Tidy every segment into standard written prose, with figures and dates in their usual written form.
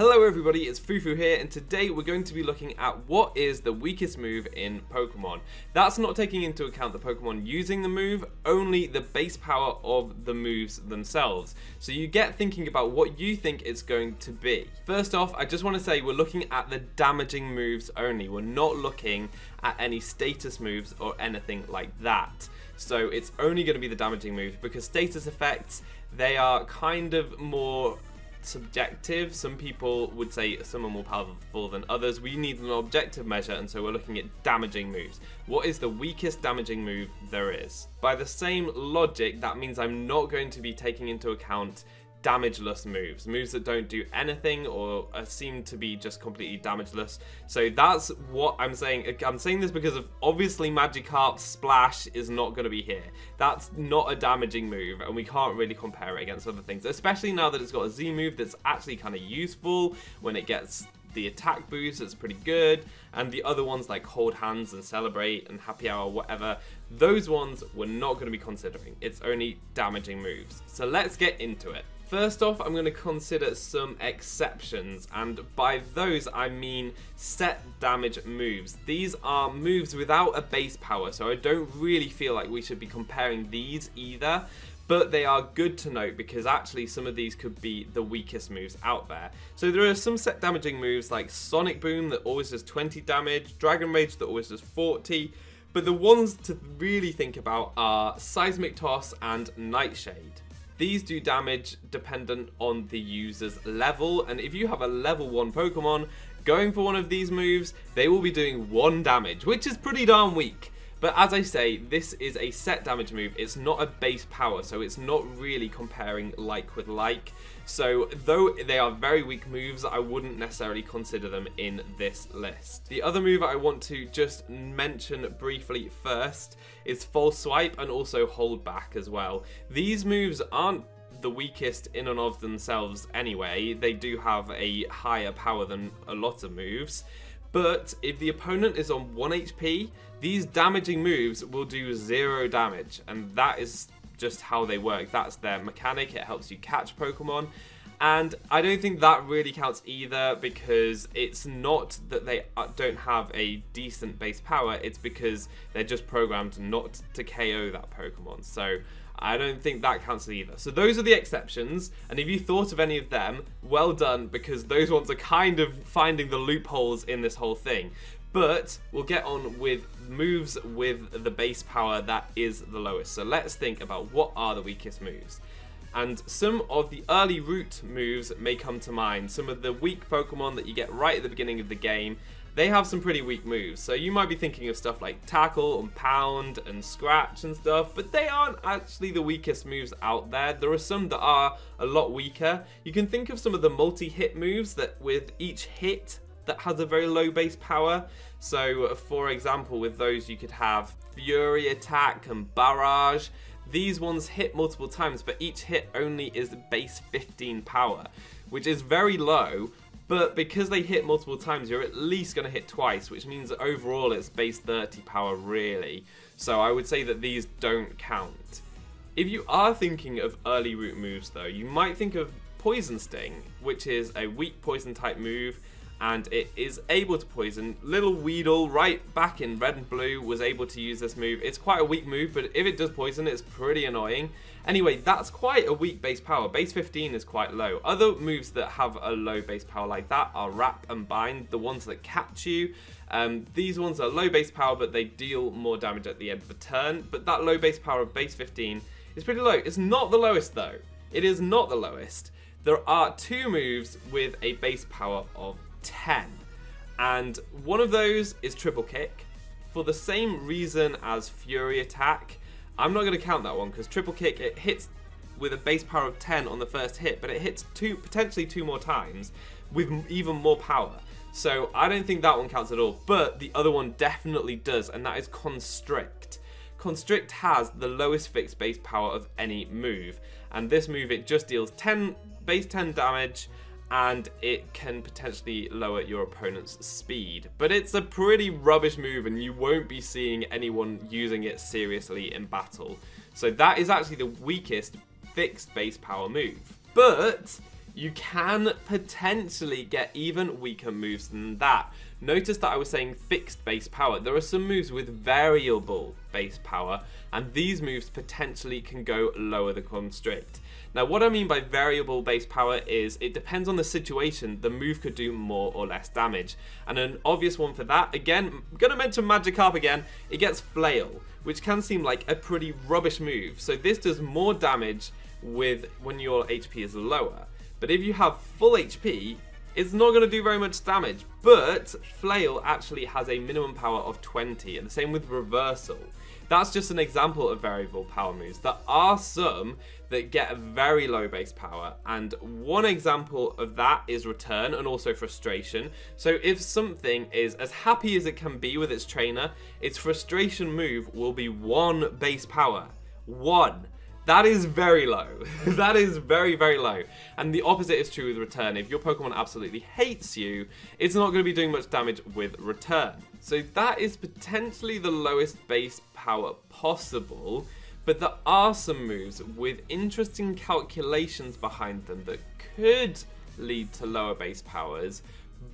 Hello everybody, it's Fufu here, and today we're going to be looking at what is the weakest move in Pokemon. That's not taking into account the Pokemon using the move, only the base power of the moves themselves. So you get thinking about what you think it's going to be. First off, I just want to say we're looking at the damaging moves only. We're not looking at any status moves or anything like that. So it's only going to be the damaging moves, because status effects, they are kind of more subjective. Some people would say some are more powerful than others. We need an objective measure, and so we're looking at damaging moves. What is the weakest damaging move there is? By the same logic, that means I'm not going to be taking into account damageless moves that don't do anything or seem to be just completely damageless. So that's what I'm saying. I'm saying this because of obviously Magikarp's Splash is not going to be here. That's not a damaging move, and we can't really compare it against other things, especially now that it's got a Z move that's actually kind of useful when it gets the attack boost. It's pretty good, and the other ones like Hold Hands and Celebrate and Happy Hour, whatever, those ones we're not going to be considering. It's only damaging moves. So let's get into it. First off, I'm going to consider some exceptions, and by those I mean set damage moves. These are moves without a base power, so I don't really feel like we should be comparing these either, but they are good to note because actually some of these could be the weakest moves out there. So there are some set damaging moves like Sonic Boom that always does 20 damage, Dragon Rage that always does 40, but the ones to really think about are Seismic Toss and Nightshade. These do damage dependent on the user's level, and if you have a level 1 Pokemon going for one of these moves, they will be doing 1 damage, which is pretty darn weak. But as I say, this is a set damage move. It's not a base power, so it's not really comparing like with like. So though they are very weak moves, I wouldn't necessarily consider them in this list. The other move I want to just mention briefly first is False Swipe and also Hold Back as well. These moves aren't the weakest in and of themselves anyway. They do have a higher power than a lot of moves. But if the opponent is on 1 HP, these damaging moves will do 0 damage, and that is just how they work. That's their mechanic. It helps you catch Pokemon, and I don't think that really counts either, because it's not that they don't have a decent base power, it's because they're just programmed not to KO that Pokemon. So I don't think that counts either. So those are the exceptions, and if you thought of any of them, well done, because those ones are kind of finding the loopholes in this whole thing. But we'll get on with moves with the base power that is the lowest. So let's think about what are the weakest moves. And some of the early route moves may come to mind. Some of the weak Pokemon that you get right at the beginning of the game, they have some pretty weak moves. So you might be thinking of stuff like Tackle and Pound and Scratch and stuff, but they aren't actually the weakest moves out there. There are some that are a lot weaker. You can think of some of the multi-hit moves that with each hit that has a very low base power. So for example, with those you could have Fury Attack and Barrage. These ones hit multiple times, but each hit only is base 15 power, which is very low. But because they hit multiple times, you're at least going to hit twice, which means that overall it's base 30 power really. So I would say that these don't count. If you are thinking of early route moves though, you might think of Poison Sting, which is a weak poison type move, and it is able to poison. Little Weedle, right back in Red and Blue, was able to use this move. It's quite a weak move, but if it does poison, it's pretty annoying. Anyway, that's quite a weak base power. Base 15 is quite low. Other moves that have a low base power like that are Wrap and Bind, the ones that catch you. These ones are low base power, but they deal more damage at the end of the turn. But that low base power of base 15 is pretty low. It's not the lowest though. It is not the lowest. There are 2 moves with a base power of 10, and one of those is Triple Kick. For the same reason as Fury Attack, I'm not going to count that one, because Triple Kick, it hits with a base power of 10 on the first hit, but it hits potentially 2 more times with even more power. So I don't think that one counts at all, but the other one definitely does, and that is Constrict. Constrict has the lowest fixed base power of any move, and this move, it just deals base 10 damage, and it can potentially lower your opponent's speed. But it's a pretty rubbish move, and you won't be seeing anyone using it seriously in battle. So that is actually the weakest fixed base power move. But you can potentially get even weaker moves than that. Notice that I was saying fixed base power. There are some moves with variable base power, and these moves potentially can go lower than constrict. Now, what I mean by variable base power is it depends on the situation. The move could do more or less damage. And an obvious one for that, again, I'm going to mention Magikarp again, it gets Flail, which can seem like a pretty rubbish move. So this does more damage when your HP is lower. But if you have full HP, it's not going to do very much damage. But Flail actually has a minimum power of 20, and the same with Reversal. That's just an example of variable power moves. There are some that get a very low base power, and one example of that is Return and also Frustration. So if something is as happy as it can be with its trainer, its Frustration move will be 1 base power. 1. That is very low. That is very, very low. And the opposite is true with Return. If your Pokemon absolutely hates you, it's not going to be doing much damage with Return. So that is potentially the lowest base power possible, but there are some moves with interesting calculations behind them that could lead to lower base powers,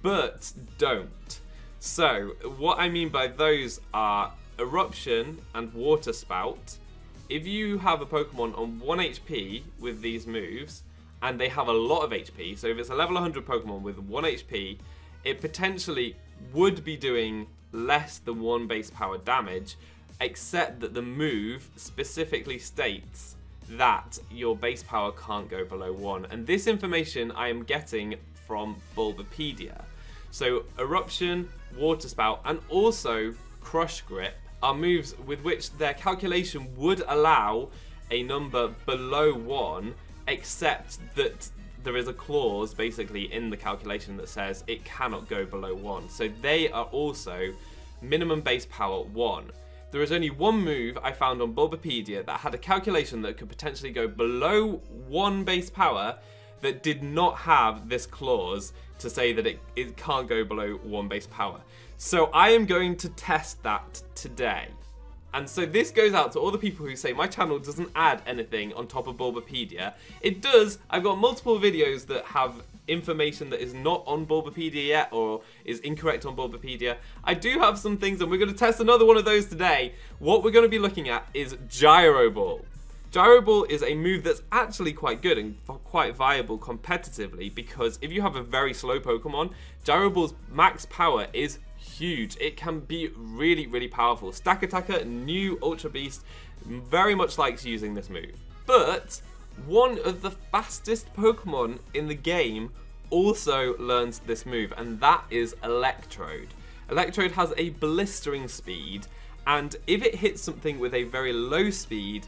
but don't. So what I mean by those are Eruption and Water Spout. If you have a Pokemon on 1 HP with these moves, and they have a lot of HP, so if it's a level 100 Pokemon with 1 HP, it potentially would be doing less than 1 base power damage, except that the move specifically states that your base power can't go below 1. And this information I am getting from Bulbapedia. So Eruption, Water Spout, and also Crush Grip are moves with which their calculation would allow a number below 1, except that there is a clause basically in the calculation that says it cannot go below 1. So they are also minimum base power 1. There is only one move I found on Bulbapedia that had a calculation that could potentially go below 1 base power that did not have this clause to say that it can't go below 1 base power. So I am going to test that today. And so this goes out to all the people who say my channel doesn't add anything on top of Bulbapedia. It does. I've got multiple videos that have information that is not on Bulbapedia yet or is incorrect on Bulbapedia. I do have some things, and we're going to test another one of those today. What we're going to be looking at is Gyro Ball. Gyro Ball is a move that's actually quite good and quite viable competitively, because if you have a very slow Pokemon, Gyro Ball's max power is huge. It can be really, really powerful. Stack Attacker, new Ultra Beast, very much likes using this move. But one of the fastest Pokemon in the game also learns this move, and that is Electrode. Electrode has a blistering speed, and if it hits something with a very low speed,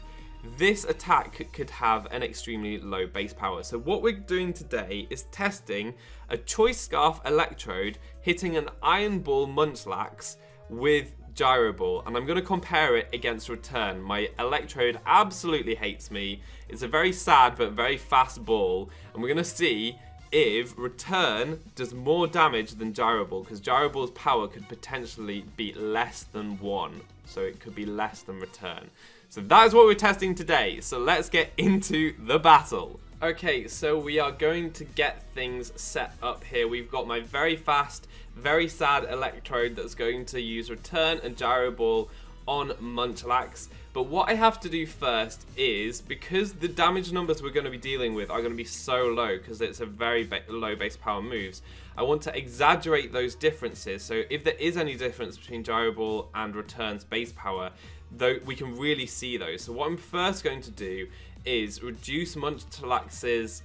this attack could have an extremely low base power. So what we're doing today is testing a Choice Scarf Electrode hitting an Iron Ball Munchlax with Gyro Ball, and I'm going to compare it against Return. My Electrode absolutely hates me. It's a very sad but very fast ball, and we're going to see if Return does more damage than Gyro Ball, because Gyro Ball's power could potentially be less than 1, so it could be less than Return. So that is what we're testing today, so let's get into the battle. Okay, so we are going to get things set up here. We've got my very fast, very sad Electrode that's going to use Return and Gyro Ball on Munchlax. But what I have to do first is, because the damage numbers we're going to be dealing with are going to be so low, because it's a very low base power moves, I want to exaggerate those differences. So if there is any difference between Gyro Ball and Return's base power, though, we can really see those. So what I'm first going to do is reduce Munchlax's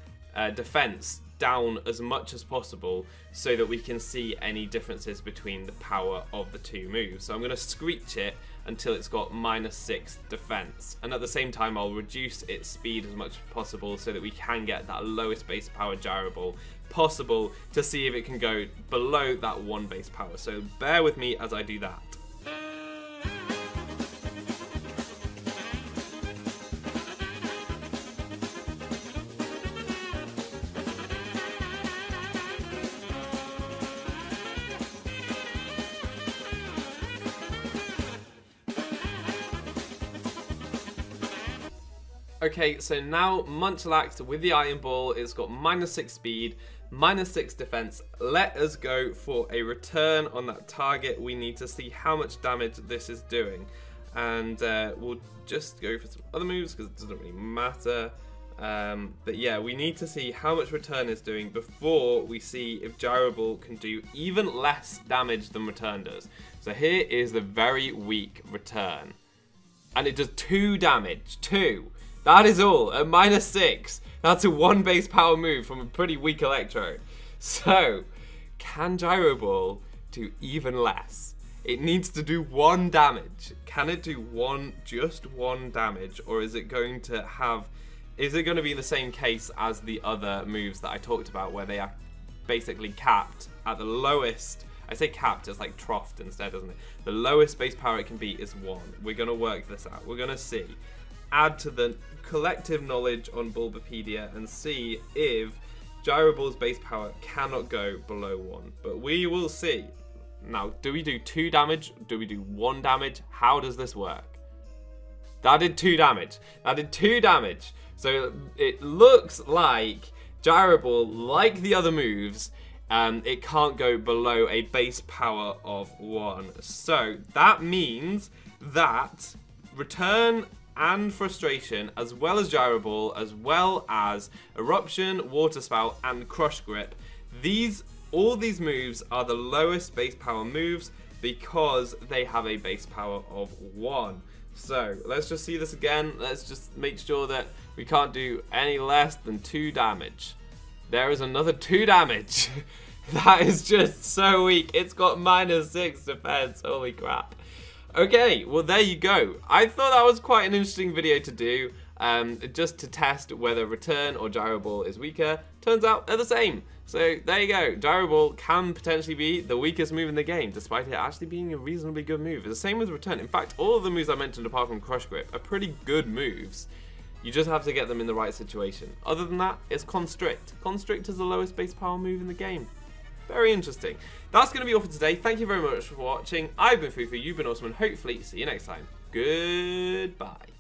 defense down as much as possible so that we can see any differences between the power of the two moves. So I'm going to screech it until it's got -6 defense, and at the same time I'll reduce its speed as much as possible so that we can get that lowest base power Gyro Ball possible to see if it can go below that 1 base power. So bear with me as I do that. Okay, so now Munchlax with the Iron Ball, it's got -6 speed, -6 defense. Let us go for a return on that target. We need to see how much damage this is doing. And we'll just go for some other moves because it doesn't really matter. But yeah, we need to see how much return is doing before we see if Gyro Ball can do even less damage than return does. So here is the very weak return. And it does 2 damage. 2. That is all at -6. That's a 1 base power move from a pretty weak Electro. So, can Gyro Ball do even less? It needs to do 1 damage. Can it do just one damage, or is it going to have? Is it going to be the same case as the other moves that I talked about, where they are basically capped at the lowest? I say capped, it's like troughed instead, doesn't it? The lowest base power it can be is 1. We're going to work this out. We're going to see. Add to the collective knowledge on Bulbapedia and see if Gyro Ball's base power cannot go below 1. But we will see. Now, do we do 2 damage? Do we do 1 damage? How does this work? That did 2 damage. That did 2 damage. So it looks like Gyro Ball, like the other moves, it can't go below a base power of 1. So that means that Return and Frustration, as well as Gyro Ball, as well as Eruption, Water Spout, and Crush Grip, all these moves are the lowest base power moves because they have a base power of 1. So let's just see this again. Let's just make sure that we can't do any less than 2 damage. There is another 2 damage. That is just so weak. It's got -6 defense. Holy crap. Okay, well there you go. I thought that was quite an interesting video to do, just to test whether Return or Gyro Ball is weaker. Turns out they're the same. So there you go. Gyro Ball can potentially be the weakest move in the game, despite it actually being a reasonably good move. It's the same with Return. In fact, all of the moves I mentioned apart from Crush Grip are pretty good moves. You just have to get them in the right situation. Other than that, it's Constrict. Constrict is the lowest base power move in the game. Very interesting. That's going to be all for today. Thank you very much for watching. I've been foofootoo, you've been awesome, and hopefully see you next time. Goodbye.